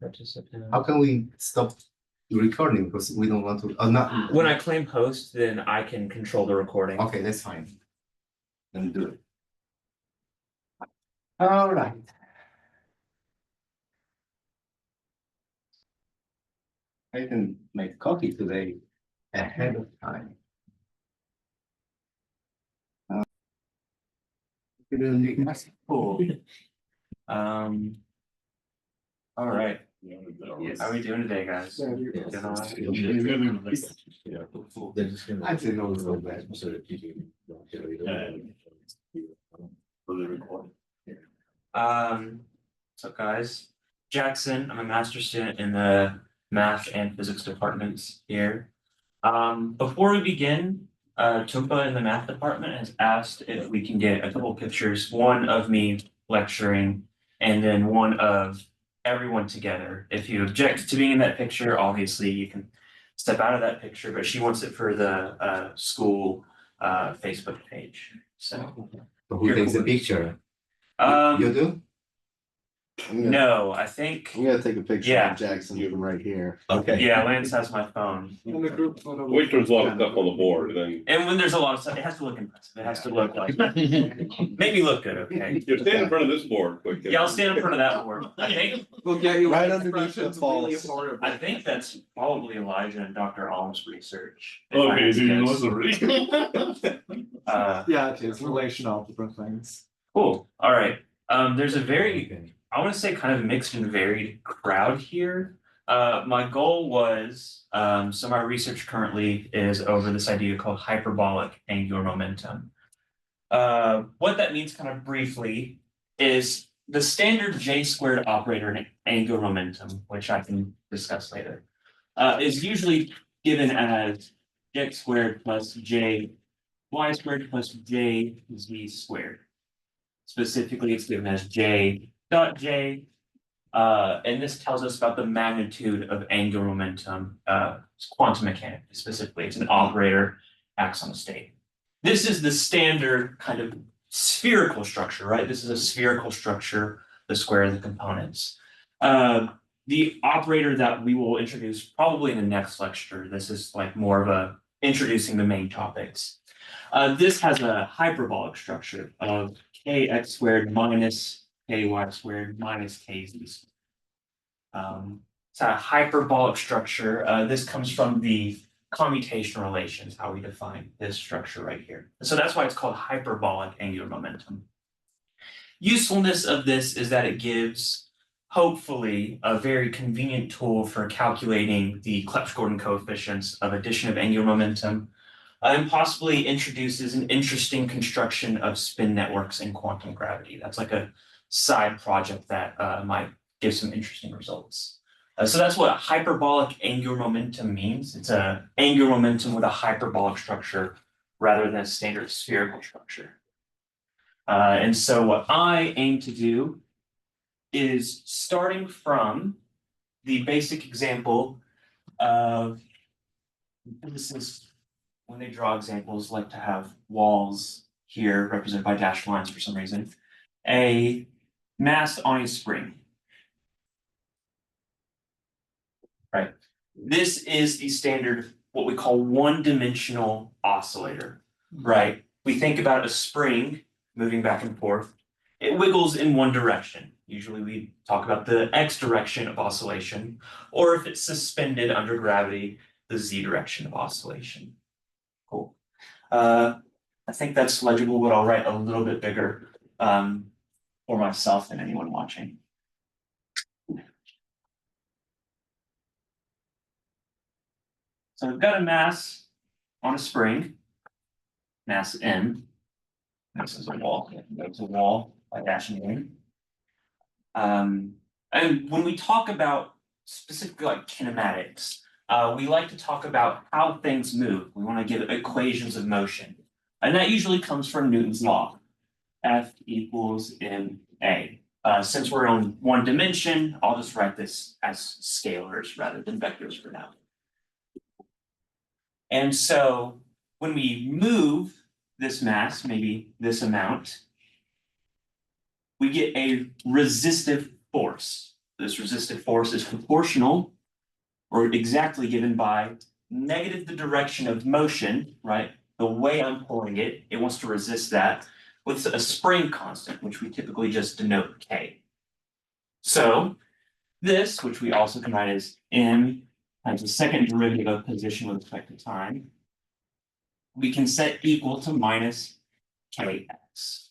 Participant. How can we stop the recording because we don't want to? Not When I claim host, then I can control the recording. okay, that's fine. Then do it. All right. I didn't make coffee today ahead of time. Cool. All right. Yes. How are we doing today, guys? I didn't know it was so bad. So guys, Jackson, I'm a master's student in the math and physics departments here. Before we begin, Tumpa in the math department has asked if we can get a couple pictures, one of me lecturing and then one of everyone together. If you object to being in that picture, obviously you can step out of that picture, but she wants it for the school Facebook page. So Who takes the picture? You do? No, I think I'm gonna take a picture Yeah. of Jackson from right here. Okay. yeah, Lance has my phone. In the group photo. Wait, there's a lot of stuff on the board, and then And when there's a lot of stuff, it has to look impressive. It has to look like maybe look good, okay? you stand in front of this board quick. Yeah, I'll stand in front of that board. We'll get you Right underneath the falls. I think that's probably Elijah and Dr. Alm's research. if I Okay, had so to you guess. know the Yeah, it is relational algebra things. Cool. All right. There's a very, I want to say kind of mixed and varied crowd here. My goal was, so my research currently is over this idea called hyperbolic angular momentum. What that means kind of briefly is the standard J squared operator in angular momentum, which I can discuss later, is usually given as x squared plus j y squared plus j z squared. Specifically, it's given as j dot j, and this tells us about the magnitude of angular momentum, quantum mechanics specifically. It's an operator, acts on a state. This is the standard kind of spherical structure, right? This is a spherical structure, the square of the components. The operator that we will introduce probably in the next lecture, this is like more of a introducing the main topics. This has a hyperbolic structure of kx squared minus ky squared minus kz. It's a hyperbolic structure. This comes from the commutation relations, how we define this structure right here. So that's why it's called hyperbolic angular momentum. Usefulness of this is that it gives, hopefully, a very convenient tool for calculating the Clebsch-Gordan coefficients of addition of angular momentum, and possibly introduces an interesting construction of spin networks in quantum gravity. That's like a side project that might give some interesting results. So that's what hyperbolic angular momentum means. It's an angular momentum with a hyperbolic structure rather than a standard spherical structure. And so what I aim to do is starting from the basic example of physicists, when they draw examples, like to have walls here represented by dashed lines for some reason, a mass on a spring. Right. This is the standard, what we call one-dimensional oscillator, right? We think about a spring moving back and forth. It wiggles in one direction. Usually we talk about the x direction of oscillation, or if it's suspended under gravity, the z direction of oscillation. Cool. I think that's legible, but I'll write a little bit bigger for myself and anyone watching. So we've got a mass on a spring, mass m. This is a wall. That's a wall by dashing in. And when we talk about specifically like kinematics, we like to talk about how things move. We want to give equations of motion. And that usually comes from Newton's law, F equals ma. Since we're on one dimension, I'll just write this as scalars rather than vectors for now. And so when we move this mass, maybe this amount, we get a resistive force. This resistive force is proportional or exactly given by negative the direction of motion, right? The way I'm pulling it, it wants to resist that with a spring constant, which we typically just denote K. So this, which we also can write as m times the second derivative of position with respect to time, we can set equal to minus kx.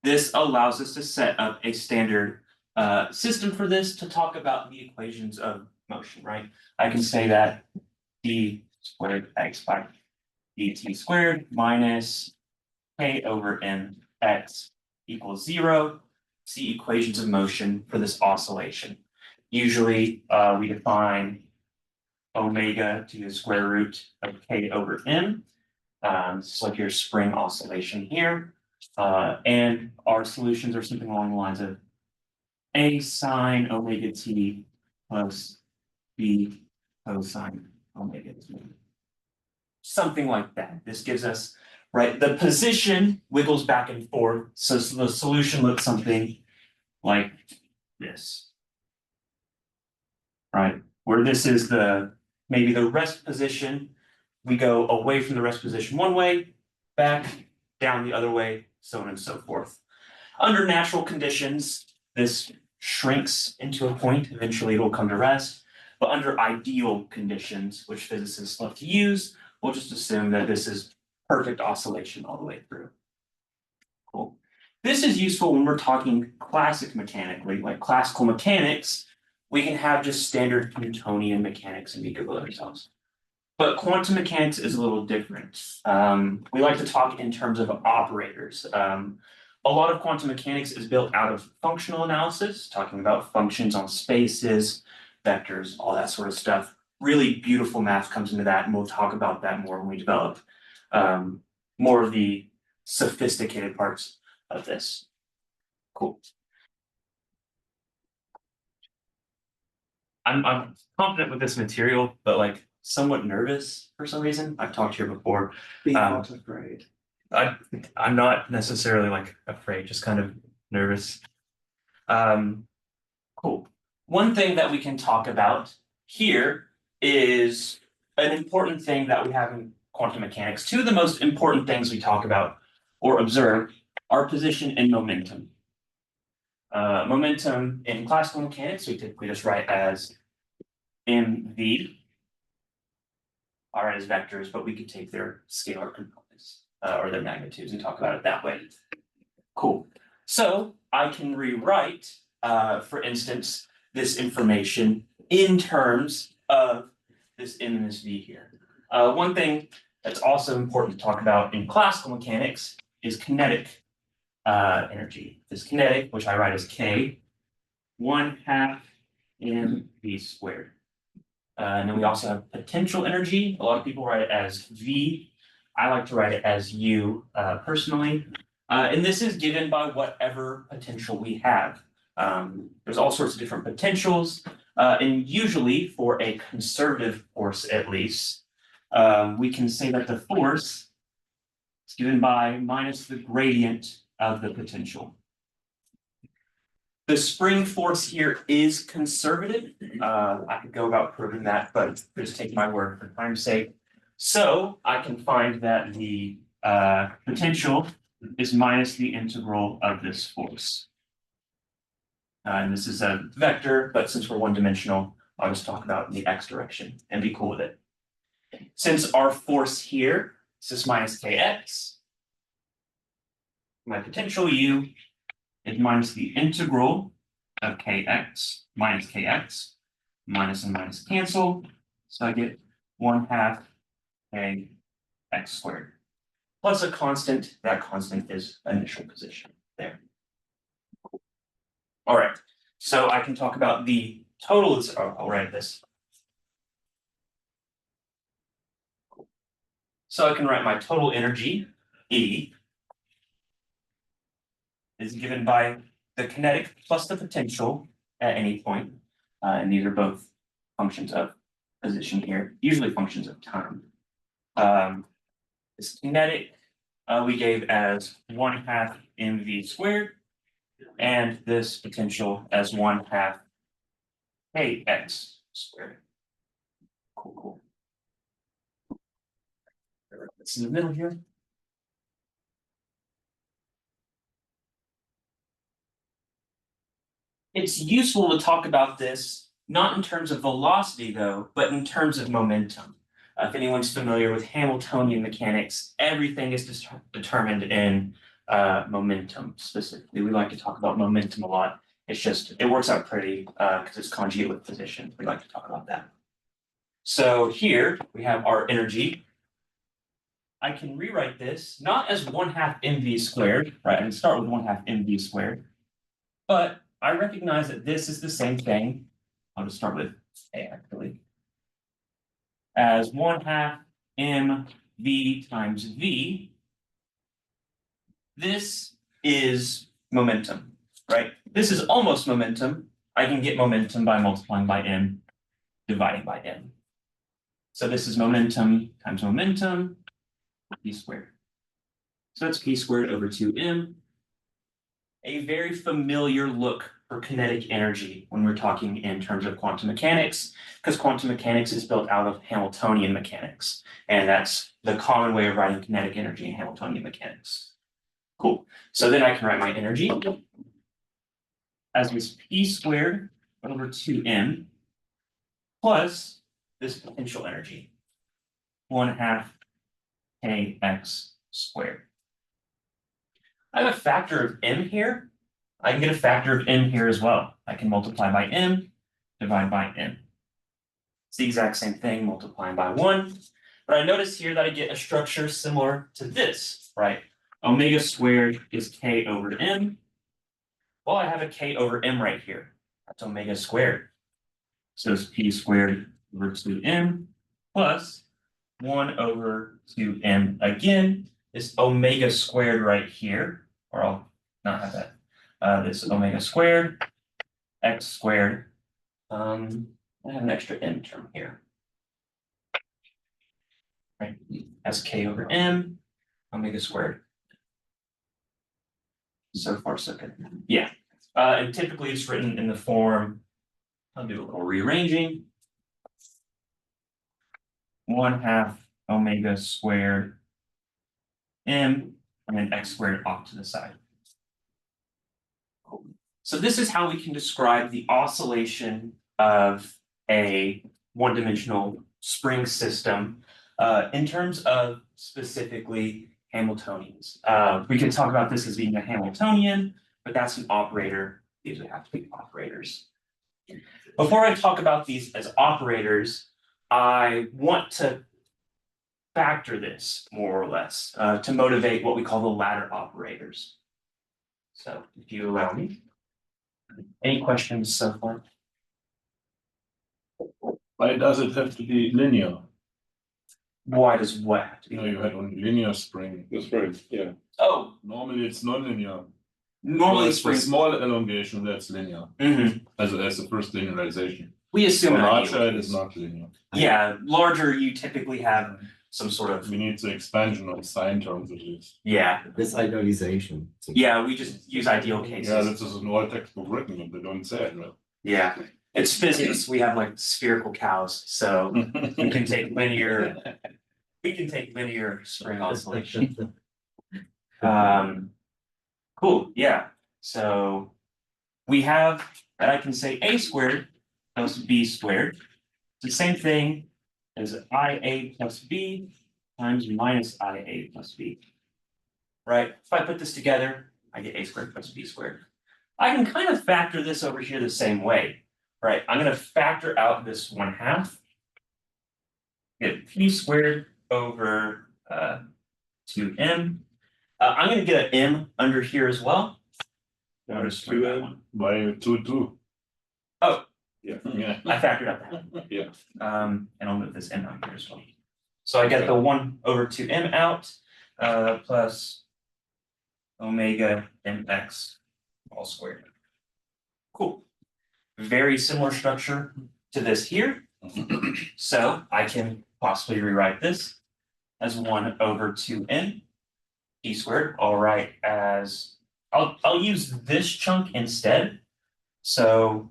This allows us to set up a standard system for this to talk about the equations of motion, right? I can say that d squared x by dt squared minus k over mx equals 0. See equations of motion for this oscillation. Usually we define omega to the square root of k over m. It's like your spring oscillation here. And our solutions are something along the lines of a sine omega t plus b cosine omega t. Something like that. This gives us, right, the position wiggles back and forth. So the solution looks something like this. Right, where this is maybe the rest position. We go away from the rest position one way, back, down the other way, so on and so forth. Under natural conditions, this shrinks into a point. Eventually it will come to rest. But under ideal conditions, which physicists love to use, we'll just assume that this is perfect oscillation all the way through. Cool. This is useful when we're talking classic mechanically, like classical mechanics. We can have just standard Newtonian mechanics and be good with ourselves. But quantum mechanics is a little different. We like to talk in terms of operators. A lot of quantum mechanics is built out of functional analysis, talking about functions on spaces, vectors, all that sort of stuff. Really beautiful math comes into that, and we'll talk about that more when we develop more of the sophisticated parts of this. Cool. I'm confident with this material, but like somewhat nervous for some reason. I've talked here before. Be not afraid. I'm not necessarily like afraid, just kind of nervous. Cool. One thing that we can talk about here is an important thing that we have in quantum mechanics. Two of the most important things we talk about or observe are position and momentum. Momentum in classical mechanics, we typically just write as mv. All right, as vectors, but we could take their scalar components or their magnitudes and talk about it that way. Cool. So I can rewrite, for instance, this information in terms of this m and this v here. One thing that's also important to talk about in classical mechanics is kinetic energy. This kinetic, which I write as k, 1/2 mv squared. And then we also have potential energy. A lot of people write it as V. I like to write it as U personally. And this is given by whatever potential we have. There's all sorts of different potentials. And usually for a conservative force, at least, we can say that the force is given by minus the gradient of the potential. The spring force here is conservative. I could go about proving that, but just take my word for time's sake. So I can find that the potential is minus the integral of this force. And this is a vector, but since we're one-dimensional, I'll just talk about the x direction and be cool with it. Since our force here is just minus kx, my potential u is minus the integral of kx minus kx. Minus and minus cancel. So I get 1/2 kx squared. Plus a constant. That constant is initial position there. All right. So I can talk about the total. I'll write this. So I can write my total energy, E, is given by the kinetic plus the potential at any point. And these are both functions of position here, usually functions of time. This kinetic we gave as 1/2 mv squared. and this potential as 1/2 kx squared. Cool. It's in the middle here. It's useful to talk about this, not in terms of velocity though, but in terms of momentum. If anyone's familiar with Hamiltonian mechanics, everything is determined in momentum specifically. We like to talk about momentum a lot. It's just, it works out pretty because it's conjugate with position. We like to talk about that. So here we have our energy. I can rewrite this not as 1/2 mv squared, right? I can start with 1/2 mv squared, but I recognize that this is the same thing. I'll just start with A actually. As 1/2 mv times v. This is momentum, right? This is almost momentum. I can get momentum by multiplying by m, dividing by m. So this is momentum times momentum, p squared. So that's p squared over 2m. A very familiar look for kinetic energy when we're talking in terms of quantum mechanics, because quantum mechanics is built out of Hamiltonian mechanics, and that's the common way of writing kinetic energy in Hamiltonian mechanics. Cool. So then I can write my energy as was p squared over 2m plus this potential energy, 1/2 kx squared. I have a factor of m here. I can get a factor of m here as well. I can multiply by m, divide by m. It's the exact same thing, multiplying by 1. But I notice here that I get a structure similar to this, right? Omega squared is k over m. Well, I have a k over m right here. That's omega squared. So it's p squared over 2m plus 1 over 2m again. This omega squared right here, or I'll not have that. This omega squared, x squared. I have an extra m term here. Right, as k over m, omega squared. So far, so good. Yeah. And typically it's written in the form, I'll do a little rearranging. 1/2 omega squared m, and then x squared off to the side. Cool. So this is how we can describe the oscillation of a one-dimensional spring system in terms of specifically Hamiltonians. We can talk about this as being a Hamiltonian, but that's an operator. These would have to be operators. Before I talk about these as operators, I want to factor this more or less to motivate what we call the ladder operators. So if you allow me, any questions so far? Why does it have to be linear? Why does what have to be? You know, you had only linear spring. The spring, yeah. Oh, Normally it's non-linear. normally It's a spring. small elongation that's linear Mhm. as the first linearization. We assume For an larger ideal it is case. not linear. Yeah, larger you typically have some sort of, We need the expansion of sine terms at least. yeah, This idealization. yeah, we just use ideal Yeah, cases. this is an old textbook written, but they don't say it, right? Yeah, it's physics. We have like spherical cows, so we can take linear. We can take linear spring oscillation. Cool, yeah. So we have that I can say a squared plus b squared. It's the same thing as ia plus b times minus ia plus b. Right? If I put this together, I get a squared plus b squared. I can kind of factor this over here the same way, right? I'm going to factor out this 1/2. Get p squared over 2m. I'm going to get an m under here as well. Notice 2m. By 2. Oh, Yeah. I factored out that. Yeah. And I'll move this m out here as well. So I get the 1 over 2m out, plus omega mx all squared. Cool. Very similar structure to this here. So I can possibly rewrite this as 1 over 2n p squared. I'll write as I'll use this chunk instead. So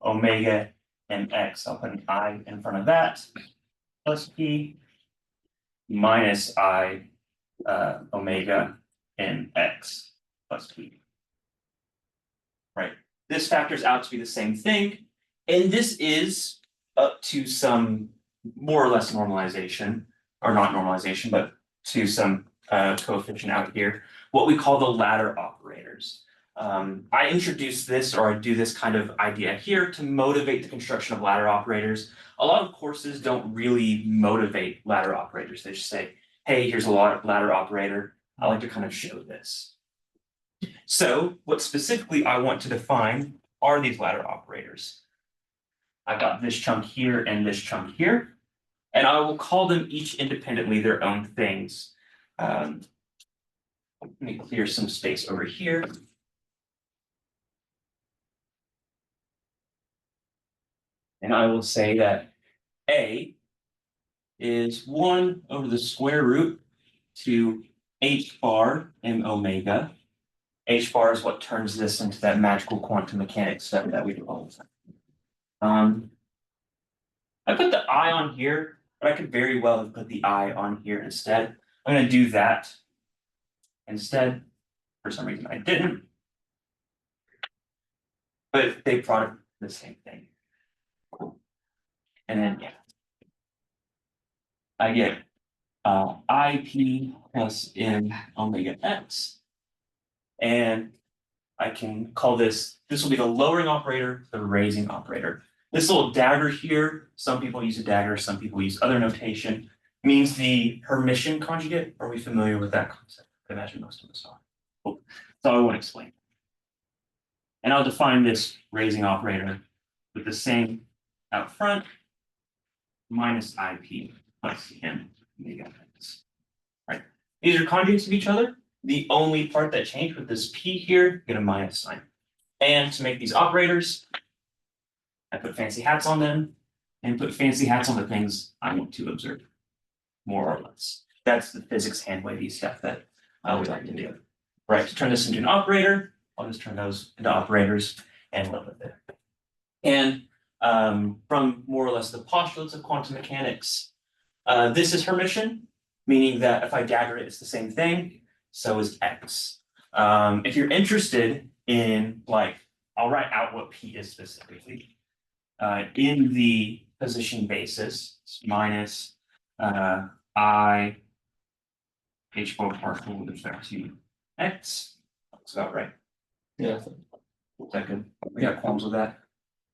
omega mx, I'll put an I in front of that, plus p minus I omega mx plus p. Right. This factors out to be the same thing, and this is up to some more or less normalization, or not normalization, but to some coefficient out here, what we call the ladder operators. I introduced this, or I do this kind of idea here to motivate the construction of ladder operators. A lot of courses don't really motivate ladder operators. They just say, hey, here's a ladder operator. I like to kind of show this. So what specifically I want to define are these ladder operators. I've got this chunk here and this chunk here, and I will call them each independently their own things. Let me clear some space over here. And I will say that A is 1 over the square root to h bar m omega. H bar is what turns this into that magical quantum mechanics stuff that we do all the time. I put the I on here, but I could very well have put the I on here instead. I'm going to do that instead. For some reason I didn't. But they product the same thing. Cool. And then yeah. I get IP plus m omega x. And I can call this will be the lowering operator, the raising operator. This little dagger here, some people use a dagger, some people use other notation, means the Hermitian conjugate. Are we familiar with that concept? I imagine most of us are. Cool. So I won't explain. And I'll define this raising operator with the same out front, minus IP plus m omega x. Right. These are conjugates of each other. The only part that changed with this p here, get a minus sign. And to make these operators, I put fancy hats on them and put fancy hats on the things I want to observe, more or less. That's the physics hand wavy stuff that we like to do. Right, to turn this into an operator, I'll just turn those into operators and live with it. And from more or less the postulates of quantum mechanics, this is Hermitian, meaning that if I dagger it, it's the same thing. So is x. If you're interested in, like, I'll write out what p is specifically. In the position basis, it's minus I h bar partial with respect to x. That's about right. Yeah. Is that good? We got qualms with that.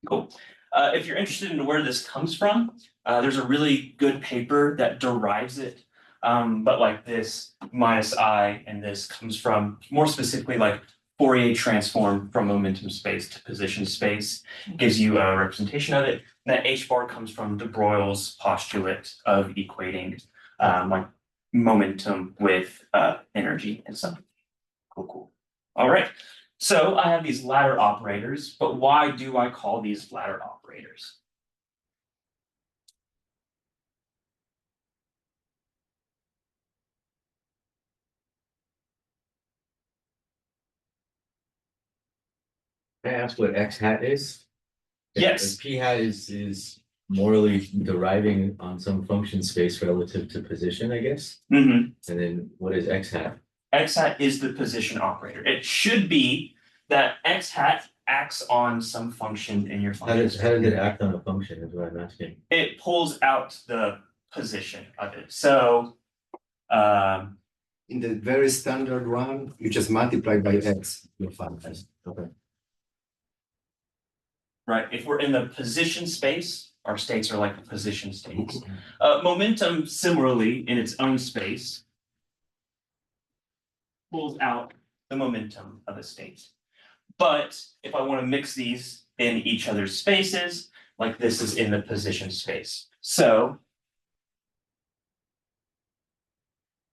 Cool. If you're interested in where this comes from, there's a really good paper that derives it. But like this minus I and this comes from more specifically like Fourier transform from momentum space to position space, gives you a representation of it. And that H bar comes from de Broglie's postulate of equating like momentum with energy and stuff. Cool. All right. So I have these ladder operators, but why do I call these ladder operators? Can I ask what X hat is? Yes. And P hat is morally deriving on some function space relative to position, I guess. Mm-hmm. And then what is X hat? X hat is the position operator. It should be that X hat acts on some function in your function. How does it act on a function is what I'm asking. It pulls out the position of it. So In the very standard one, you just multiply by x your function. Okay. right, if we're in the position space, our states are like the position states. Momentum similarly in its own space pulls out the momentum of a state. But if I want to mix these in each other's spaces, like this is in the position space. So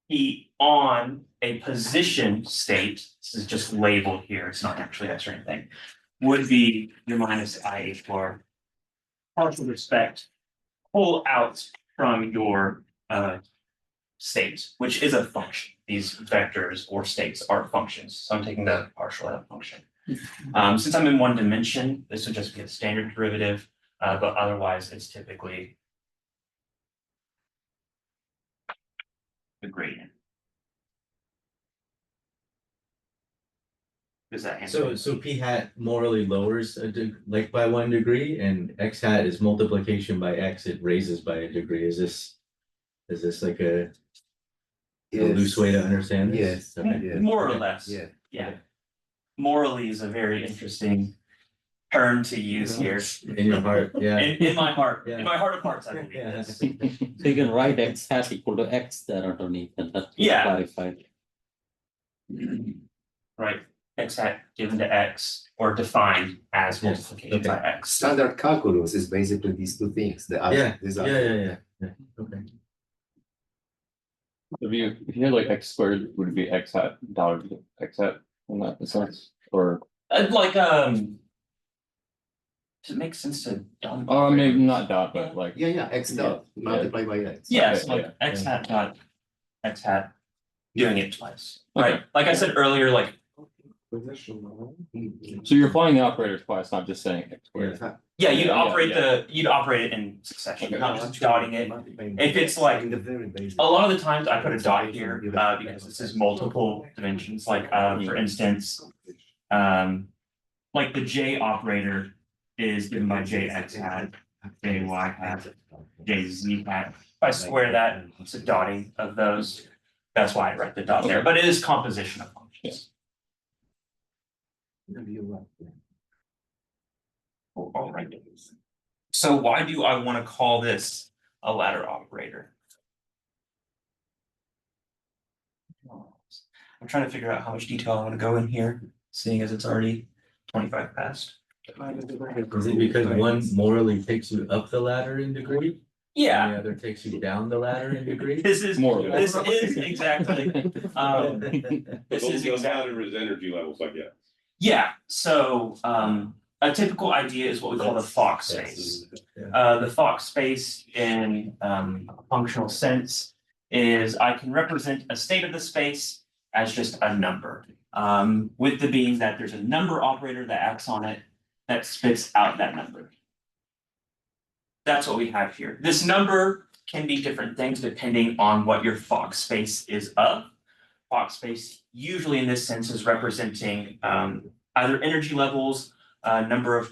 P on a position state, this is just labeled here, it's not actually X or anything, would be your minus IH bar. Partial respect, pull out from your state, which is a function. These vectors or states are functions. So I'm taking the partial out of function. Since I'm in one dimension, this would just be a standard derivative, but otherwise it's typically the gradient. Does that answer? So p hat morally lowers like by 1 degree, and x hat is multiplication by x, it raises by a degree. Is this like a loose way to understand this? Yes. Okay. Yeah. More or Okay. less. Yeah. Yeah. Morally is a very interesting term to use here. In your heart, yeah. In my heart, Yeah. in my heart of hearts, I believe Yeah. this. So you can write x hat equal to x there underneath, and that Yeah. clarified. Right, x hat given to x or defined as Yes, multiplication okay. by x. Standard calculus is basically these two things. Yeah, these yeah. Okay. If you had like x squared, would it be x hat dollar x hat in that sense? Or Like, to make sense to. maybe not dot, but like Yeah, x dot multiplied by x. Yes, Okay, like x hat dot x hat doing it twice, right? Like I said earlier, like, so you're applying the operator twice, not just saying x squared. yeah, you'd Yeah, operate yeah. you'd operate it in succession, Okay. not just dotting it. If it's like- in the very basic. A lot of the times I put a dot here, because this is multiple dimensions, like, for instance, like the J operator is given by JX hat, JY hat, JZ hat. If I square that, it's a dotting of those. That's why I write the dot there, but it is composition of functions. All right. So why do I want to call this a ladder operator? I'm trying to figure out how much detail I want to go in here, seeing as it's already 25 past. Is it because one morally takes you up the ladder in degree? And Yeah, the other takes you down the ladder in degree? this is More or this less. is exactly this is Those exactly matter as energy levels, I guess. yeah. So a typical idea is what we call the Fock space. The Fock space in a functional sense is I can represent a state of the space as just a number. With the being that there's a number operator that acts on it that spits out that number. That's what we have here. This number can be different things depending on what your Fock space is of. Fock space usually in this sense is representing either energy levels, number of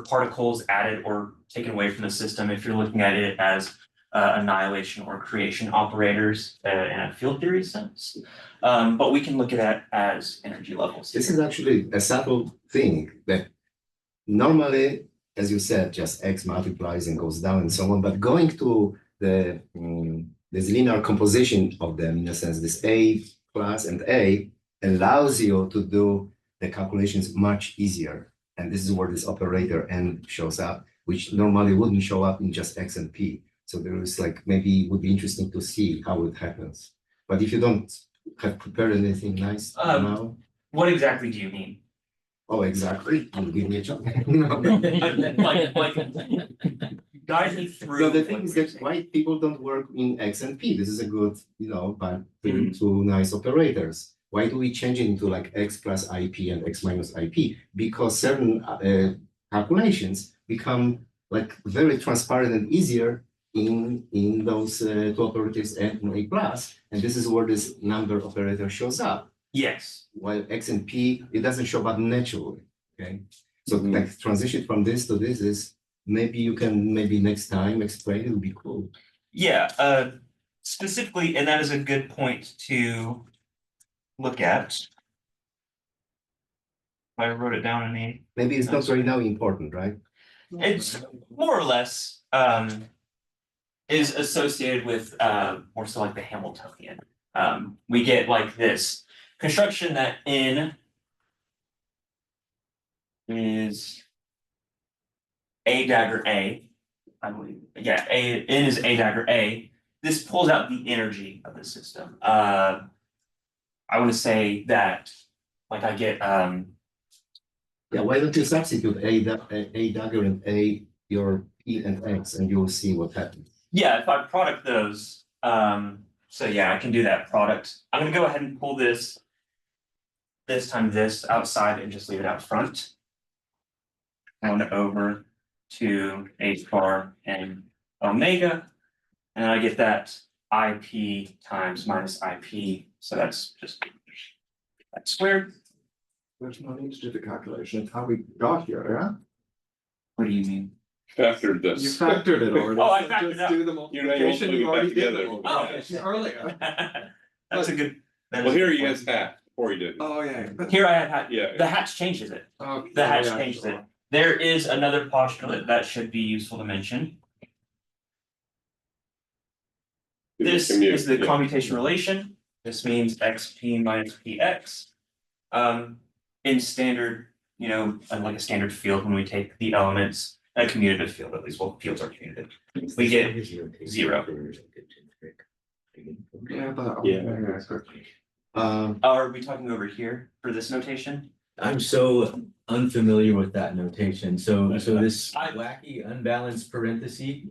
particles added or taken away from the system if you're looking at it as annihilation or creation operators in a field theory sense. But we can look at that as energy levels. This is actually a subtle thing that normally, as you said, just x multiplies and goes down and so on. But going to the this linear composition of them, in a sense, this A class and A allows you to do the calculations much easier. And this is where this operator N shows up, which normally wouldn't show up in just X and P. So there is like, maybe it would be interesting to see how it happens. But if you don't have prepared anything nice now. What exactly do you mean? Oh, exactly. Give me a chance. Like guide me through. So the thing is that why people don't work in X and P? This is a good, but two nice operators. Why do we change it into like X plus IP and X minus IP? Because certain calculations become like very transparent and easier in those two operators N and A plus, and this is where this number operator shows up. Yes. While X and P, it doesn't show up naturally. Okay, so like transition from this to this is maybe you can next time explain. It would be cool. Yeah. Specifically, and that is a good point to look at. I wrote it down in the. Maybe it's not right now important, right? It's more or less is associated with more so like the Hamiltonian. We get like this construction that N is A dagger A, I believe. Yeah, N is A dagger A. This pulls out the energy of the system. I want to say that like I get Yeah, why don't you substitute A dagger and A your P and X and you'll see what happens. yeah, if I product those, So yeah, I can do that product. I'm gonna go ahead and pull this. This time this outside and just leave it out front. Going over to H bar and omega. And I get that IP times minus IP, so that's just that squared. There's no need to do the calculation, it's how we got here, yeah? What do you mean? Factored You this. factored it already. Oh, I so factored just it do the You're not even multiplication, putting you it back already did the together. multiplication earlier. That's a good. that is Well, a here good he point. has hat before he did. Oh, yeah. Here I have hat, Yeah. the hatch changes it. Okay, The hatch yeah, changes sure. it. There is another postulate that should be useful to mention. This is the Yeah. commutation relation. This means xp minus px. In standard, like a standard field, when we take the elements, a commutative field, at least, well, fields are commutative. We get 0. Yeah, but. Yeah. Are we talking over here for this notation? I'm so unfamiliar with that notation, so this I- wacky unbalanced parenthesis.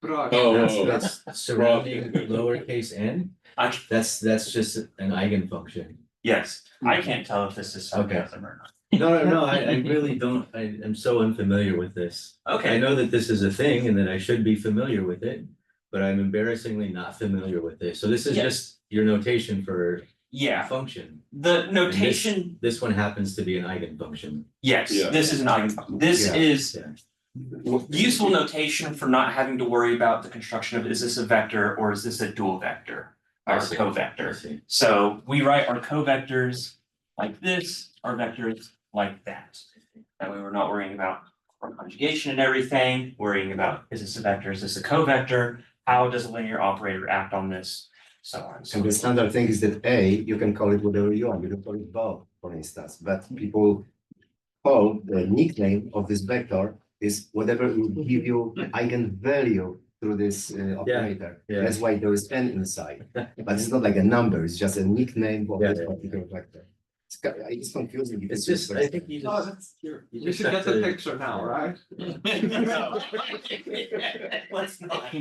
But. Oh. That's surrounding lowercase n, I, that's just an eigenfunction. yes, I can't tell if this is Okay. sarcasm or not. No, I really don't, I'm so unfamiliar with this. I Okay, know that this is a thing and that I should be familiar with it, but I'm embarrassingly not familiar with it. So this is Yeah. just your notation for a yeah, function. the notation, This one happens to be an eigenfunction. yes, Yeah. this is an eigenfunction. This Yeah. is Yeah. useful notation for not having to worry about the construction of, is this a vector or is this a dual vector or I a see. covector? I see. So we write our covectors like this, our vectors like that. That way we're not worrying about conjugation and everything, worrying about, is this a vector, is this a covector? How does a linear operator act on this? So on and so And the forth. standard thing is that A, you can call it whatever you want, you can call it Bob, for instance, but people call the nickname of this vector is whatever will give you eigenvalue through this operator. yeah. That's why there is n inside, but it's not like a number, it's just a nickname of Yeah, this yeah, particular vector. It's confusing. if It's you just, do I think you Oh, just, that's, you're, You you just should have get the to- picture now, right? Let's not.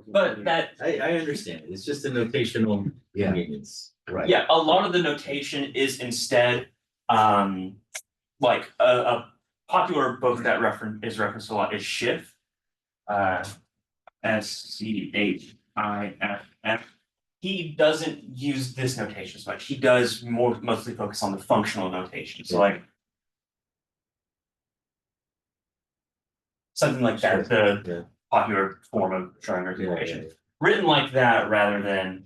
But that, I understand, it's just a notational Yeah. convenience. Right. yeah, a lot of the notation is instead, like a popular book that is referenced a lot is Schiff. Schiff. He doesn't use this notation as much. He does mostly focus on the functional notation. So like something like that, the Yeah. popular form of showing Yeah, notation. yeah. Written like that rather than.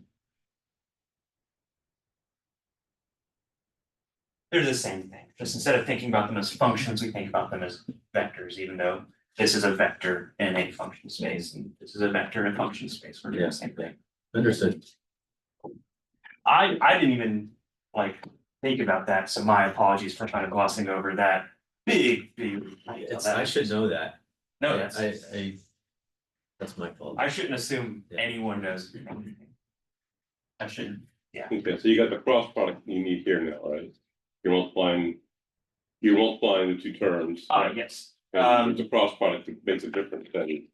They're the same thing, just instead of thinking about them as functions, we think about them as vectors, even though this is a vector in a function space, and this is a vector in a function space, we're doing the same thing. Understood. I didn't even like think about that, so my apologies for kind of glossing over that big. I should know that. No, Yeah, that's, that's my fault. I shouldn't assume Yeah. anyone knows. I shouldn't, Okay, so you got the cross product you need here now, right? You're multiplying the two terms. yes. And there's a cross product that makes it different than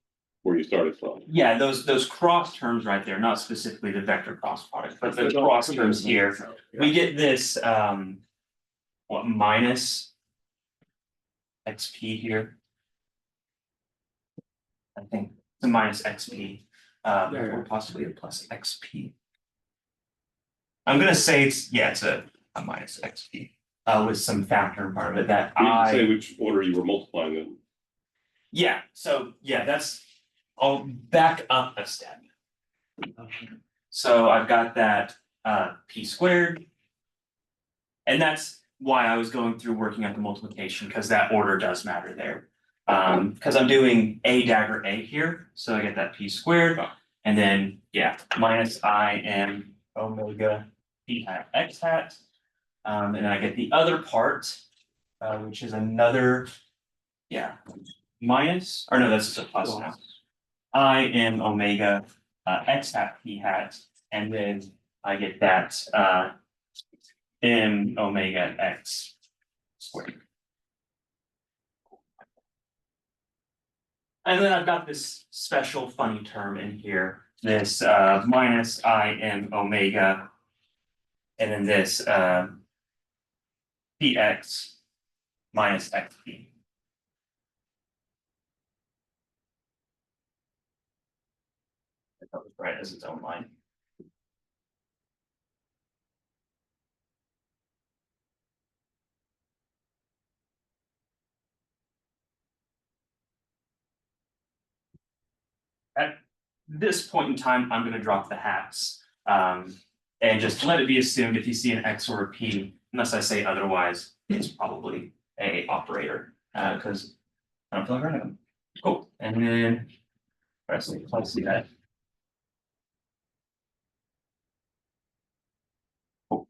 where you started from. Yeah, those cross terms right there, not specifically the vector cross product, but the cross terms here, we get this, what, minus XP here. I think it's a minus XP, or possibly a plus XP. I'm gonna say it's a minus XP, with some factor in part of it that You didn't say which order you were multiplying them. yeah, so, yeah, I'll back up a step. So I've got that, P squared. And that's why I was going through working out the multiplication, because that order does matter there. Because I'm doing a dagger A here, so I get that P squared, and then, yeah, minus I m omega P hat X hat. And then I get the other part, which is another, minus, or no, that's just a plus now. I m omega X hat P hat, and then I get that m omega X squared. And then I've got this special funny term in here, this minus im omega. And then this px minus xp. That was right as its own line. At this point in time, I'm going to drop the hats and just let it be assumed if you see an X or a P, unless I say otherwise, it's probably a operator because I don't feel like running them. Cool. And then let's see that. Cool.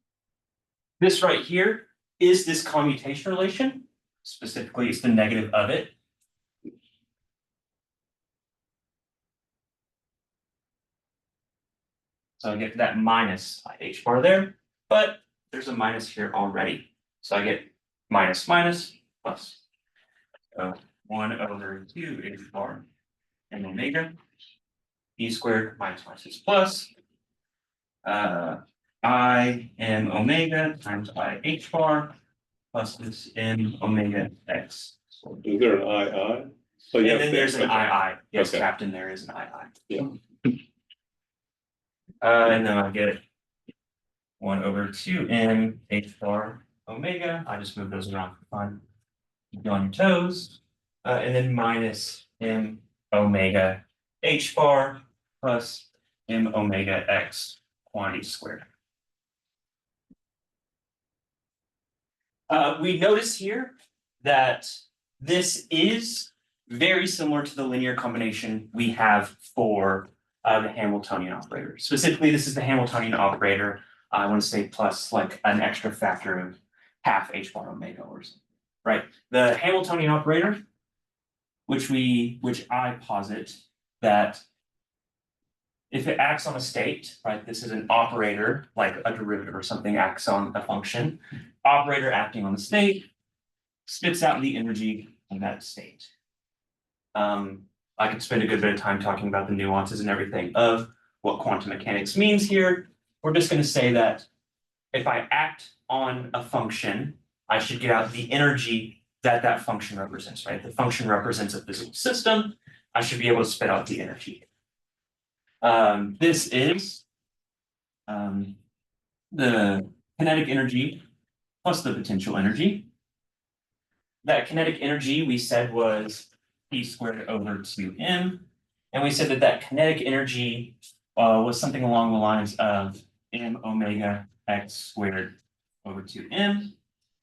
This right here is this commutation relation. Specifically, it's the negative of it. So I get that minus h bar there, but there's a minus here already. So I get minus minus plus. So 1/2 h bar and omega e squared minus minus is plus. I m omega times I h bar plus this m omega x. Is there an I? So And yes, then there's an okay. I. Yes, Okay. Captain, there is an I. Yeah. And then I get 1/2 m h bar omega. I just move those around for fun. Keep you on your toes. And then minus m omega h bar plus m omega x quantity squared. We notice here that this is very similar to the linear combination we have for the Hamiltonian operator. Specifically, this is the Hamiltonian operator. I want to say plus like an extra factor of half h bar omega or something, right? The Hamiltonian operator, which I posit that if it acts on a state, right? This is an operator, like a derivative or something acts on a function. Operator acting on the state spits out the energy of that state. I could spend a good bit of time talking about the nuances and everything of what quantum mechanics means here. We're just going to say that if I act on a function, I should get out the energy that that function represents, right? The function represents a physical system. I should be able to spit out the energy. This is the kinetic energy plus the potential energy. That kinetic energy we said was p squared over 2m. And we said that that kinetic energy was something along the lines of m omega x squared over 2m,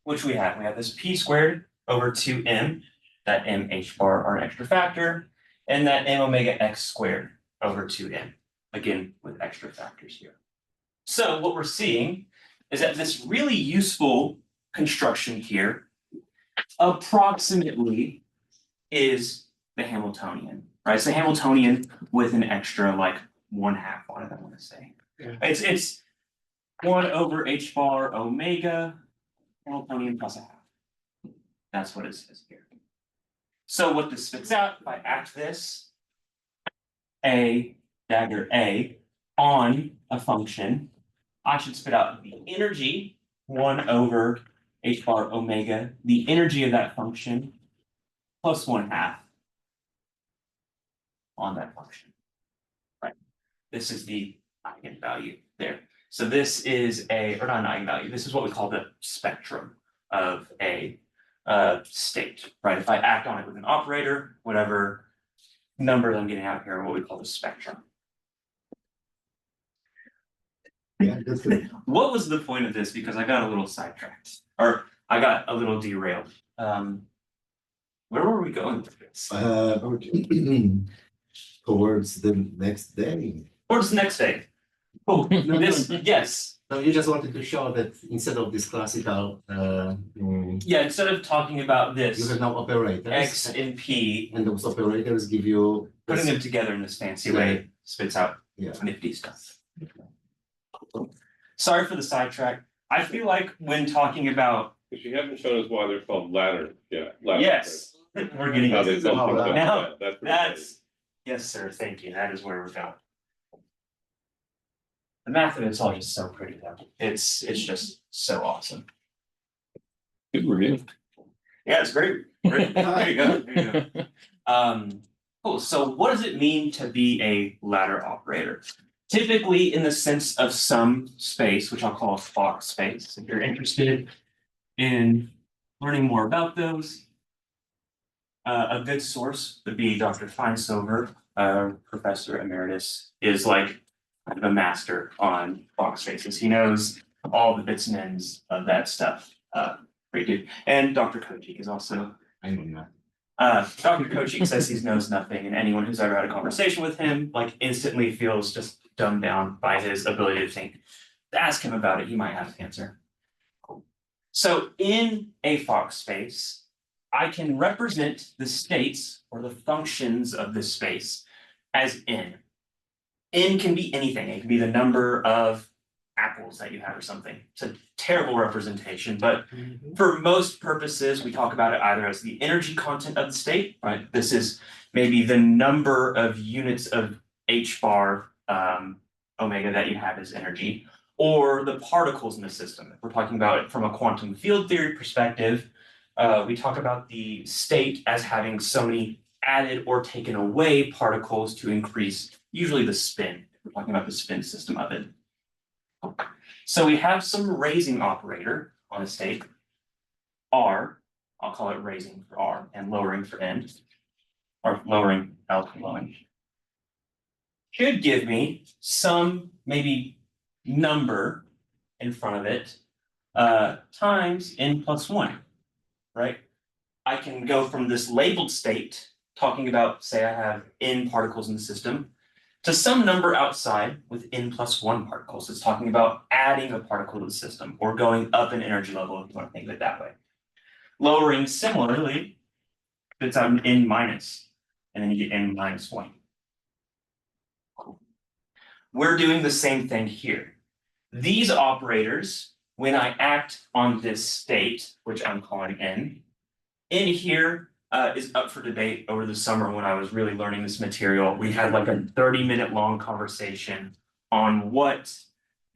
which we have. We have this p squared over 2m, that m h bar are an extra factor, and that m omega x squared over 2m, again with extra factors here. So what we're seeing is that this really useful construction here approximately is the Hamiltonian, right? It's the Hamiltonian with an extra like 1/2 on it, I want to say. Yeah. It's 1/h bar omega Hamiltonian plus a half. That's what it says here. So what this spits out, if I act this a dagger a on a function, I should spit out the energy 1/h bar omega, the energy of that function plus 1/2 on that function. Right. This is the eigenvalue there. So this is or not an eigenvalue, this is what we call the spectrum of a state, right? If I act on it with an operator, whatever number I'm getting out here, what we call the spectrum. Yeah, that's good. What was the point of this? Because I got a little sidetracked, or I got a little derailed. Where were we going with this? Towards the next day. Towards the next day. Cool. No, This, no. yes. No, you just wanted to show that instead of this classical, Yeah, instead of talking about you this have now operators. X and P, And those operators give you. putting them together in this fancy way spits out Yeah. nifty stuff. Sorry for the sidetrack. I feel like when talking about Because you haven't shown us why they're called ladder, yeah. ladder yes, We're getting How it. they bump things up, Now, yeah, that's. That's, yes, sir, thank you, that is where we're going. The math of it's all just so pretty though, it's just so awesome. Good review. Yeah, it's great. Great. There you go. There you go. Cool. So what does it mean to be a ladder operator? Typically in the sense of some space, which I'll call a Fox space. If you're interested in learning more about those, a good source would be Dr. Feinsilver, Professor Emeritus, is like kind of a master on Fox spaces. He knows all the bits and ends of that stuff. Great dude. And Dr. Kochik is also. I know that. Dr. Kochik says he knows nothing, and anyone who's ever had a conversation with him, like, instantly feels just dumbed down by his ability to think. Ask him about it, he might have an answer. Cool. So in a Fox space, I can represent the states or the functions of this space as n. N can be anything. It can be the number of apples that you have or something. It's a terrible representation, but for most purposes, we talk about it either as the energy content of the state, right? This is maybe the number of units of h bar omega that you have as energy, or the particles in the system. If we're talking about it from a quantum field theory perspective, we talk about the state as having so many added or taken away particles to increase usually the spin. We're talking about the spin system of it. So we have some raising operator on a state, R, I'll call it raising for R and lowering for N, or lowering L for lowering. Should give me some maybe number in front of it, times N plus 1, right? I can go from this labeled state, talking about, say I have N particles in the system, to some number outside with N plus 1 particles. It's talking about adding a particle to the system or going up an energy level if you want to think of it that way. Lowering similarly, spits out an N minus, and then you get N minus 1. Cool. We're doing the same thing here. These operators, when I act on this state, which I'm calling N, in here is up for debate over the summer when I was really learning this material. We had like a 30-minute long conversation on what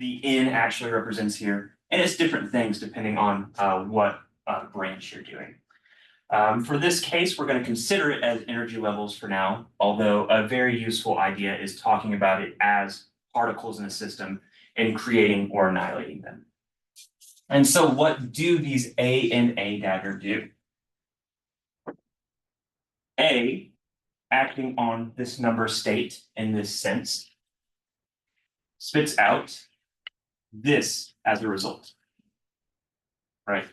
the N actually represents here. And it's different things depending on what branch you're doing. For this case, we're going to consider it as energy levels for now, although a very useful idea is talking about it as particles in a system and creating or annihilating them. And so what do these A and A dagger do? A, acting on this number state in this sense, spits out this as a result, right?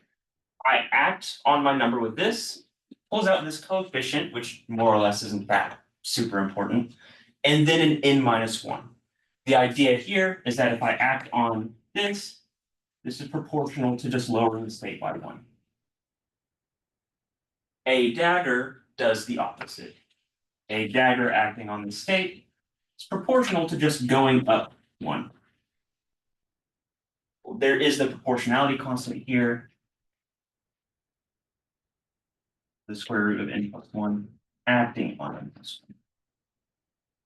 I act on my number with this, pulls out this coefficient, which more or less isn't that super important, and then an N minus 1. The idea here is that if I act on this is proportional to just lowering the state by 1. A dagger does the opposite. A dagger acting on the state is proportional to just going up 1. There is the proportionality constant here. The square root of N plus 1 acting on N plus 1.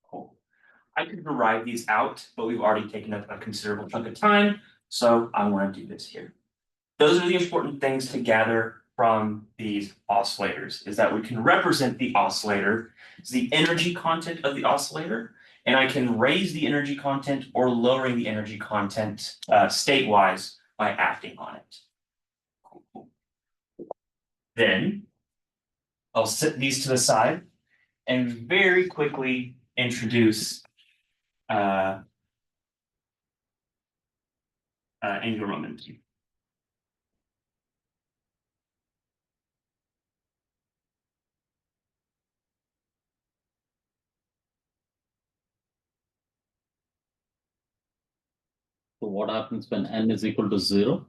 Cool. I could derive these out, but we've already taken up a considerable chunk of time, so I want to do this here. Those are the important things to gather from these oscillators, is that we can represent the oscillator as the energy content of the oscillator, and I can raise the energy content or lowering the energy content state-wise by acting on it. Cool. Then I'll set these to the side and very quickly introduce angular momentum. So what happens when n is equal to 0?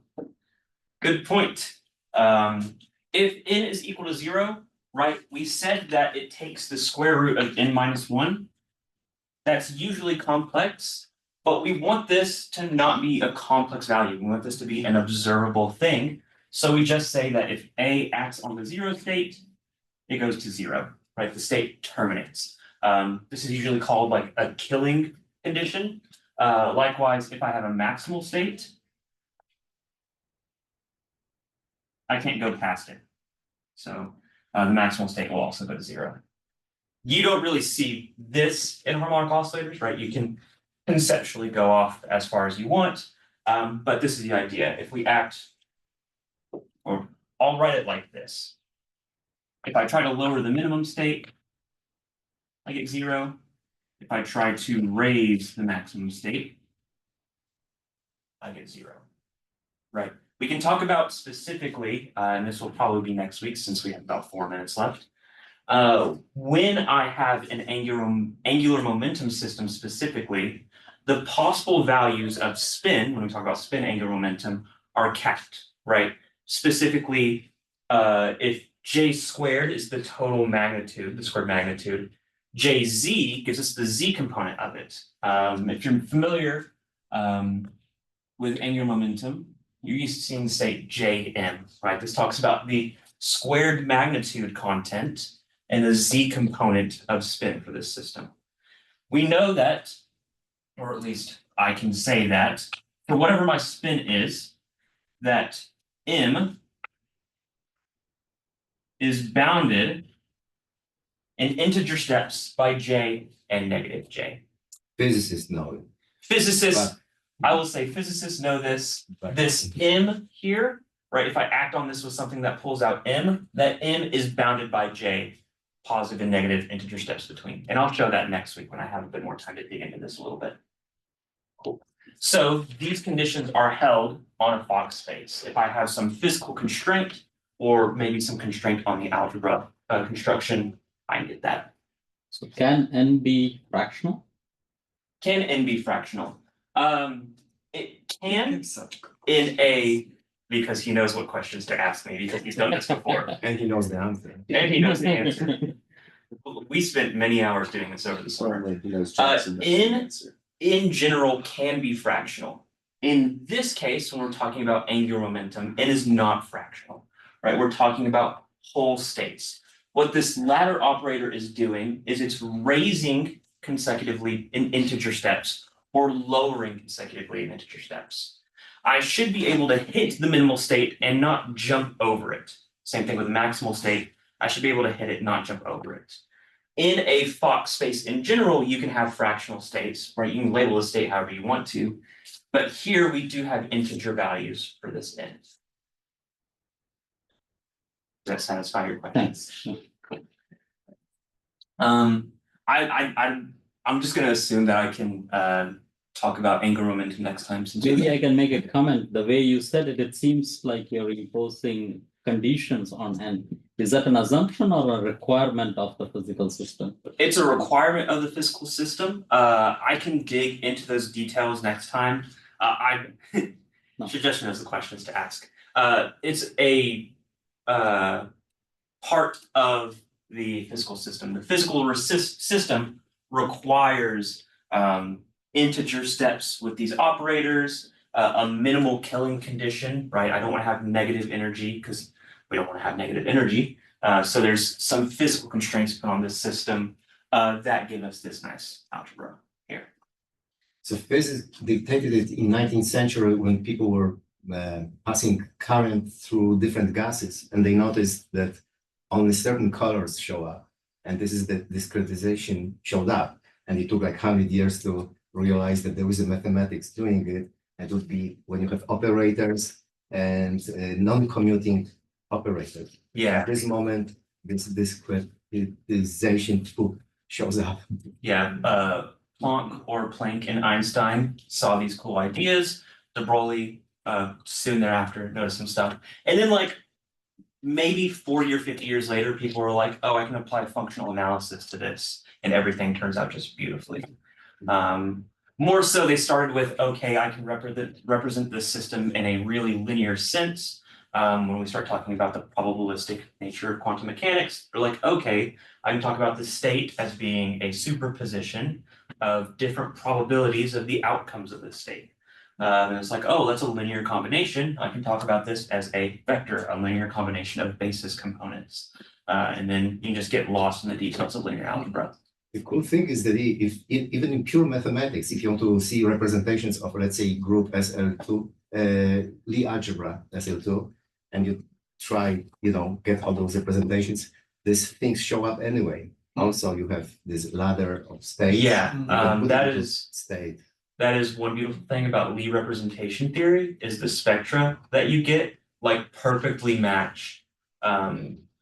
Good point. If n is equal to 0, right, we said that it takes the square root of n minus 1. That's usually complex, but we want this to not be a complex value. We want this to be an observable thing. So we just say that if A acts on the 0 state, it goes to zero, right? The state terminates. This is usually called like a killing condition. Likewise, if I have a maximal state, I can't go past it. So the maximal state will also go to zero. You don't really see this in harmonic oscillators, right? You can conceptually go off as far as you want, but this is the idea. If we act, or I'll write it like this. If I try to lower the minimum state, I get zero. If I try to raise the maximum state, I get zero. Right. We can talk about specifically, and this will probably be next week since we have about 4 minutes left. When I have an angular momentum system specifically, the possible values of spin, when we talk about spin angular momentum, are capped, right? Specifically, if J squared is the total magnitude, the squared magnitude, Jz gives us the z component of it. If you're familiar with angular momentum, you're used to seeing the state Jm, right? This talks about the squared magnitude content and the z component of spin for this system. We know that, or at least I can say that, for whatever my spin is, that m is bounded in integer steps by j and negative j. Physicists know it. Physicists, I will say physicists know this. This m here, right? If I act on this with something that pulls out m, that m is bounded by j, positive and negative integer steps between. And I'll show that next week when I have a bit more time to dig into this a little bit. Cool. So these conditions are held on a Fock space. If I have some physical constraint or maybe some constraint on the algebra construction, I can get that. So can n be fractional? Can n be fractional? It can in a, because he knows what questions to ask me because he's done this before. And he knows the answer. And he knows the answer. We spent many hours doing this over the summer. He knows Jackson knows the in- answer. In general, can be fractional. In this case, when we're talking about angular momentum, it is not fractional, right? We're talking about whole states. What this ladder operator is doing is it's raising consecutively in integer steps or lowering consecutively in integer steps. I should be able to hit the minimal state and not jump over it. Same thing with the maximal state. I should be able to hit it, not jump over it. In a Fock space in general, you can have fractional states, right? You can label a state however you want to, but here we do have integer values for this n. Does that satisfy your question? Thanks. I'm just gonna assume that I can talk about angular momentum next time since Maybe I can make a comment. The way you said it, it seems like you're imposing conditions on n. Is that an assumption or a requirement of the physical system? it's a requirement of the physical system. I can dig into those details next time. I No. suggestion as the questions to ask. It's a part of the physical system. The physical system requires integer steps with these operators, a minimal killing condition, right? I don't want to have negative energy because we don't want to have negative energy. So there's some physical constraints put on this system that give us this nice algebra here. So physics dictated it in 19th century when people were passing current through different gases, and they noticed that only certain colors show up, and this is the discretization showed up, and it took like 100 years to realize that there was a mathematics doing it, and it would be when you have operators and non-commuting operators. Yeah, At this moment, this discretization shows up. yeah. Planck and Einstein saw these cool ideas. De Broglie soon thereafter noticed some stuff, and then like maybe 40 or 50 years later, people were like, "Oh, I can apply functional analysis to this," and everything turns out just beautifully. More so, they started with, "Okay, I can represent this system in a really linear sense." When we start talking about the probabilistic nature of quantum mechanics, we're like, "Okay, I can talk about the state as being a superposition of different probabilities of the outcomes of the state." And it's like, oh, that's a linear combination. I can talk about this as a vector, a linear combination of basis components. And then you just get lost in the details of linear algebra. The cool thing is that even in pure mathematics, if you want to see representations of, let's say, group SL2, Lie algebra SL2, and you try, get all those representations, these things show up anyway. Also, you have this ladder of states. Yeah, You can put that it into is state. that is one beautiful thing about Lie representation theory is the spectra that you get like perfectly match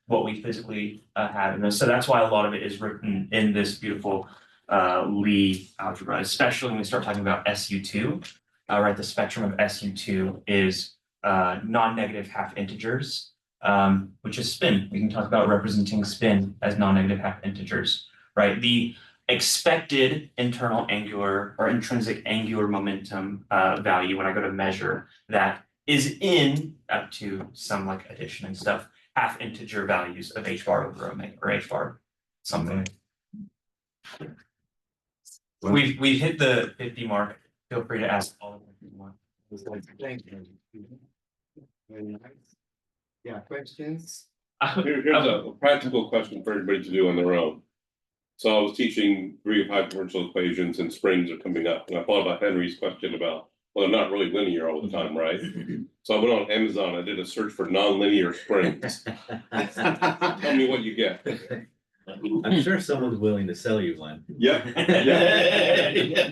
what we physically have in this. So that's why a lot of it is written in this beautiful Lie algebra, especially when we start talking about SU2. Right, the spectrum of SU2 is non-negative half integers, which is spin. We can talk about representing spin as non-negative half integers, right? The expected internal angular or intrinsic angular momentum value when I go to measure that is in up to some like addition and stuff, half integer values of h bar over omega or h bar something. We've hit the 50 mark. Feel free to ask all the questions you want. Thank you. Very nice. Yeah, questions? Here's a practical question for everybody to do on their own. So I was teaching degree of hyperpotential equations and springs are coming up, and I thought about Henry's question about, well, they're not really linear all the time, right? So I went on Amazon, I did a search for nonlinear springs. Tell me what you get. I'm sure someone's willing to sell you one. Yeah,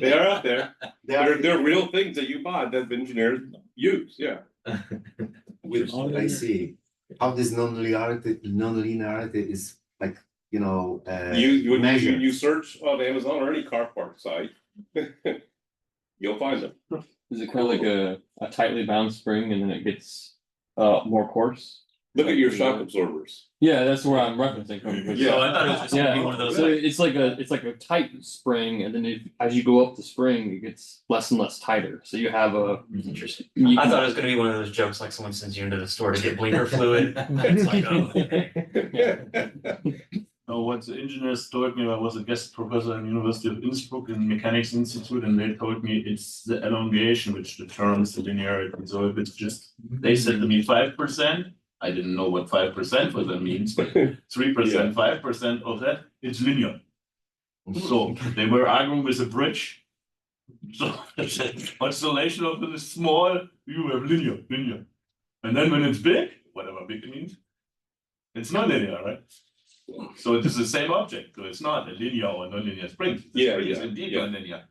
they are out there. They're real things that you buy that engineers use, yeah. I see. How this nonlinearity is like, measured. You search on Amazon or any car park site, you'll find them. Is it kind of like a tightly bound spring and then it gets more coarse? Look at your shock absorbers. Yeah, that's where I'm referencing from. Yeah. So I thought it was just gonna be one of those. So it's like a tight spring, and then as you go up the spring, it gets less and less tighter. So you have a Interesting. I thought it was gonna be one of those jokes like someone sends you into the store to get blinker fluid. It's like, oh, okay. No, what the engineers told me, I was a guest professor in University of Innsbruck in Mechanics Institute, and they told me it's the elongation which determines the linearity. So if it's just, they said to me 5%, I didn't know what 5% what that means, but 3%, 5% of that, it's linear. So they were arguing with a bridge. So oscillation of it is small, you have linear. And then when it's big, whatever big means, it's not linear, right? So it is the same object, so it's not a linear or non-linear spring. The spring is indeed non-linear,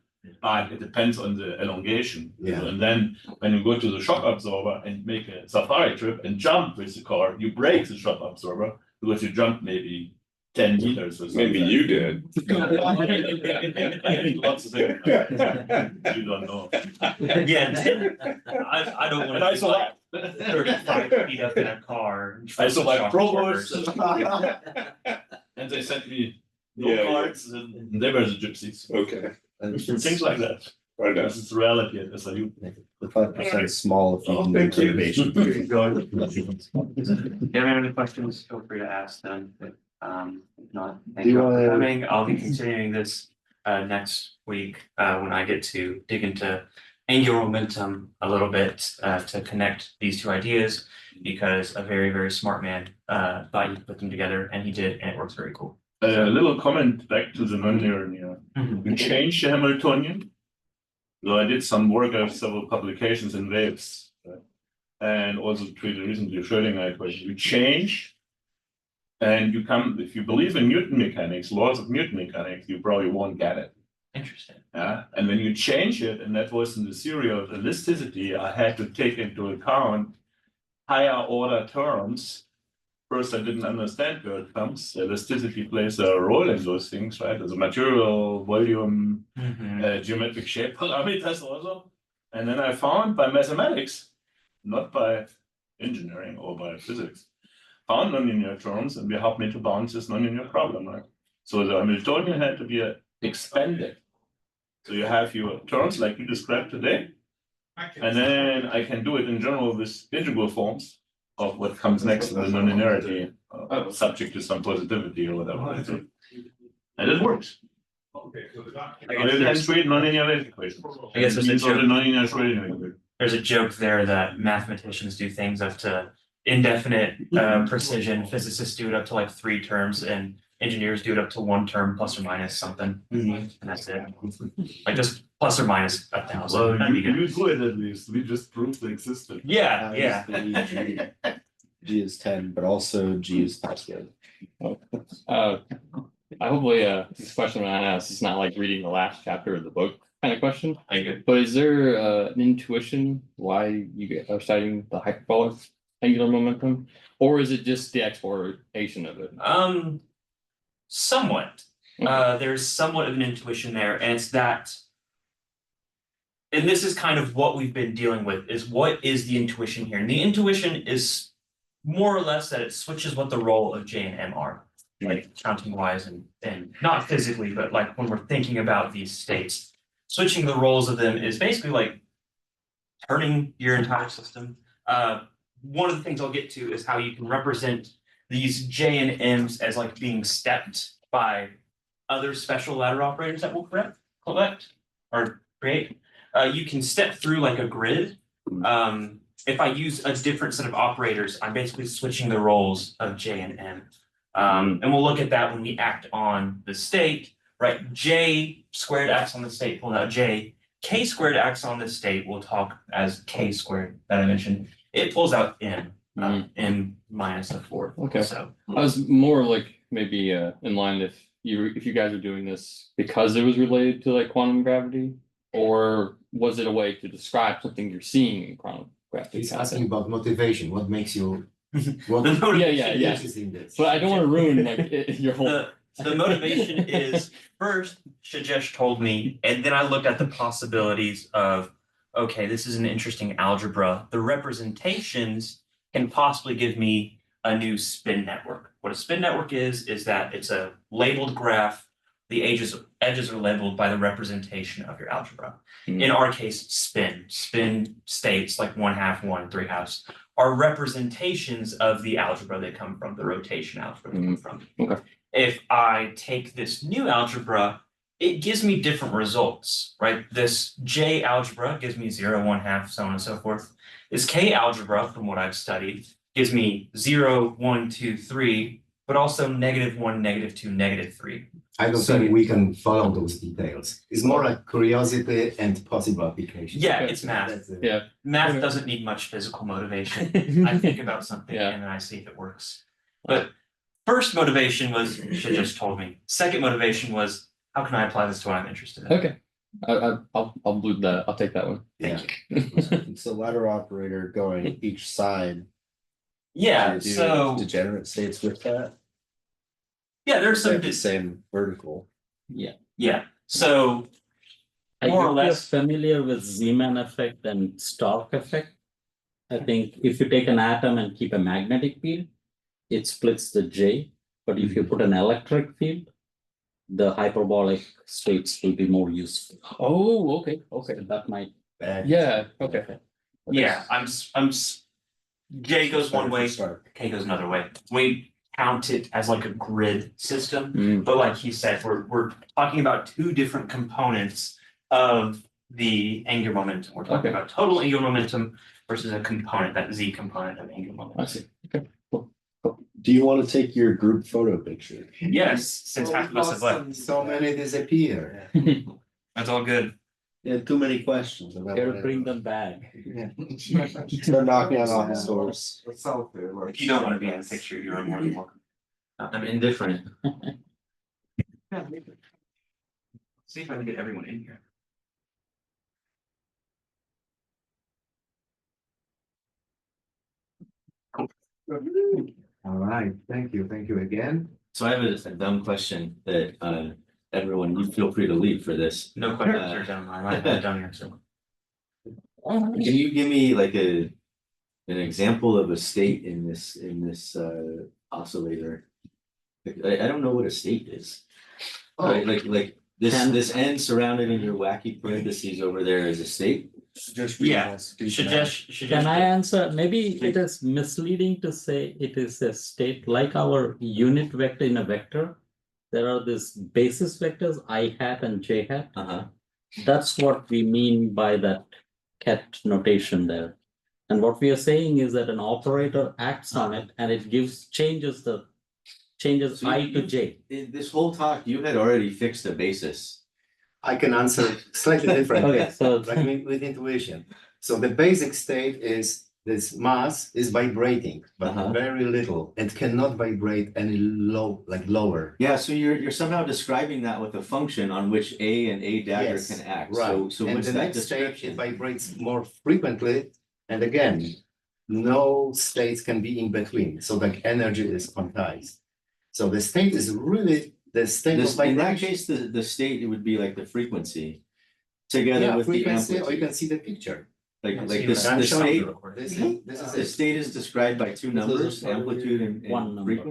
but it depends on the elongation. Yeah. And then when you go to the shock absorber and make a safari trip and jump with the car, you break the shock absorber because you jumped maybe 10 meters or something. Maybe you did. Lots of things. You don't know. Yeah, I don't And wanna I be saw like that. 35 feet up in a car. I saw my Shock provost. absorbers. And they sent me no Yeah, cards and they were the gypsies. Okay, Things like that. right now. This is reality at SIU. The 5% is small if you Oh, need thank you. innovation. If you have any questions, feel free to ask them. If not, thank Do you you all for wanna- coming. I'll be continuing this next week when I get to dig into angular momentum a little bit to connect these two ideas because a very, very smart man thought he'd put them together and he did, and it works very cool. A little comment back to the nonlinear. We changed the Hamiltonian. So I did some work, I have several publications in waves. Right? And also treated recently Schrödinger equation. You change and you come, if you believe in Newton mechanics, laws of Newton mechanics, you probably won't get it. Interesting. Yeah, and when you change it, and that was in the theory of elasticity, I had to take into account higher order terms. First, I didn't understand where it comes. Elasticity plays a role in those things, right? As a material, volume, geometric shape parameters also. And then I found by mathematics, not by engineering or by physics, found nonlinear terms, and they helped me to bounce this nonlinear problem, right? So the Hamiltonian had to be expanded. So you have your terms like you described today, and then I can do it in general with integral forms of what comes next to the nonlinearity, subject to some positivity or whatever. And it works. And straight nonlinear equation. I guess there's a These are the joke. nonlinear equation. There's a joke there that mathematicians do things up to indefinite precision, physicists do it up to like 3 terms, and engineers do it up to 1 term plus or minus something. And that's it. Like just plus or minus 1,000. Well, That'd be you good. do it at least, we just proved the existence. Yeah, yeah. G is 10, but also G is Pascal. I hopefully this question I asked is not like reading the last chapter of the book kind of question. I good. But is there an intuition why you are studying the hyperbolic angular momentum, or is it just the exploration of it? Somewhat. There's somewhat of an intuition there, and it's that. And this is kind of what we've been dealing with, is what is the intuition here? And the intuition is more or less that it switches what the role of J and M are, like counting wise and not physically, but like when we're thinking about these states. Switching the roles of them is basically like turning your entire system. One of the things I'll get to is how you can represent these J and M's as like being stepped by other special ladder operators that will collect or create. You can step through like a grid. If I use a different set of operators, I'm basically switching the roles of J and M. And we'll look at that when we act on the state, right? J squared acts on the state, pull out J. K squared acts on the state, we'll talk as K squared that I mentioned. It pulls out M, M minus a 4. Okay. So I was more like maybe in line if you guys are doing this because it was related to like quantum gravity, or was it a way to describe something you're seeing in quantum gravity? He's asking about motivation. What makes you? What the motivation, yeah. interested in this? But I don't want to ruin like your whole. the motivation is first, Shajesh told me, and then I looked at the possibilities of, okay, this is an interesting algebra. The representations can possibly give me a new spin network. What a spin network is that it's a labeled graph. The edges are labeled by the representation of your algebra. In our case, spin states like 1/2, 1, 3/2 are representations of the algebra they come from, the rotation algebra they come from. Okay. If I take this new algebra, it gives me different results, right? This J algebra gives me 0, 1/2, so on and so forth. This K algebra, from what I've studied, gives me 0, 1, 2, 3, but also -1, -2, -3. I don't think we can follow those details. It's more like curiosity and possible application. Yeah, it's math. That's it. Yeah. Math doesn't need much physical motivation. I think about something Yeah. and then I see if it works. But first motivation was, she just told me. Second motivation was, how can I apply this to what I'm interested in? Okay. I'll blue that. I'll take that one. Yeah. It's a ladder operator going each side. Yeah, to do so degenerate states with that. yeah, there's They some have the same vertical. yeah. So more or If you're less, familiar with Zeeman effect and Stark effect, I think if you take an atom and keep a magnetic field, it splits the J. But if you put an electric field, the hyperbolic states will be more useful. Oh, okay. Okay. So that might. Yeah. Okay. yeah, J goes one way, Start. K goes another way. We count it as like a grid system, but like he said, we're talking about 2 different components of the angular momentum. We're talking about total angular momentum versus a component, that Z component of angular momentum. I see. Okay. Do you want to take your group photo picture? Yes, since half of us have left. So many disappear. That's all good. You had too many questions. about Here, what bring it them back. was. Start knocking on all the doors. If you don't want to be in the picture, you're more than welcome. I'm indifferent. See if I can get everyone in here. All right, thank you again. So I have a dumb question that everyone, you feel free to leave for this. No questions are down my line, I'm down here, so. Can you give me like an example of a state in this oscillator? I don't know what a state is. Right, like this N surrounded in your wacky parentheses over there is a state. Yeah, Shajesh. Can I answer? Maybe it is misleading to say it is a state like our unit vector in a vector. there are these basis vectors, I hat and j hat. Uh-huh. That's what we mean by that ket notation there. And what we are saying is that an operator acts on it and it changes So I to j. In this whole talk, you had already fixed the basis. I can answer slightly different. Okay, so Like with intuition. So the basic state is this mass is vibrating, but Uh-huh. very little. It cannot vibrate any lower. Yeah, so you're somehow describing that with a function on which A and A dagger Yes, can act. Right. So And what's the that next state, it description? vibrates more frequently. And again, no states can be in between. So the energy is quantized. So the state is really the state of This, in that vibration. case, the state, it would be like the frequency. Together Yeah, with the frequency, or you amplitude. can see the picture. Like I'm this, I'm the showing state, you. This is the it. state is described by two numbers, amplitude and One number. frequency.